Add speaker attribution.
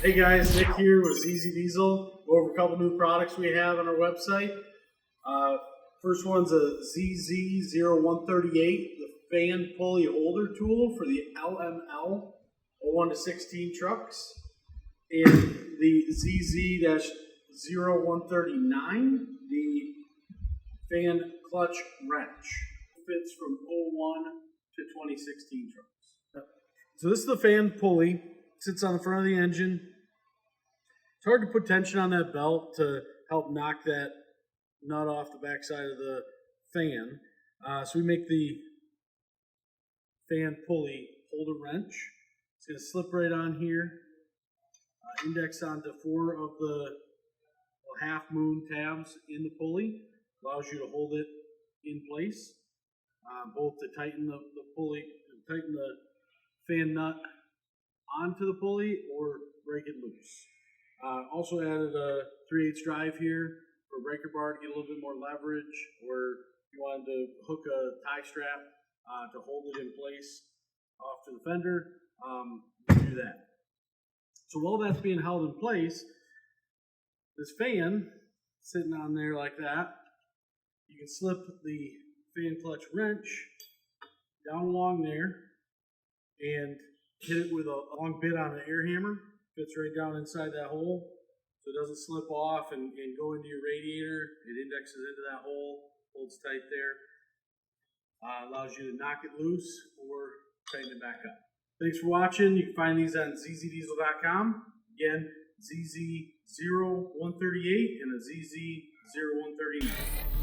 Speaker 1: Hey guys, Nick here with ZZ Diesel. Go over a couple new products we have on our website. First one's a ZZ0138, the fan pulley holder tool for the LML 01-16 trucks. And the ZZ-0139, the fan clutch wrench. Fits from 01 to 2016 trucks. So this is the fan pulley. Sits on the front of the engine. It's hard to put tension on that belt to help knock that nut off the backside of the fan. So we make the fan pulley holder wrench. It's going to slip right on here. Index onto 4 of the half moon tabs in the pulley. Allows you to hold it in place. Both to tighten the pulley, tighten the fan nut onto the pulley or break it loose. Also added a 3/8 drive here for a breaker bar to get a little bit more leverage, or if you wanted to hook a tie strap to hold it in place off to the fender, you can do that. So while that's being held in place, this fan sitting on there like that, you can slip the fan clutch wrench down along there and hit it with a long bit on an air hammer. Fits right down inside that hole, so it doesn't slip off and go into your radiator. It indexes into that hole, holds tight there. Allows you to knock it loose or tighten it back up. Thanks for watching. You can find these on zzdiesel.com. Again, ZZ0138 and a ZZ0139.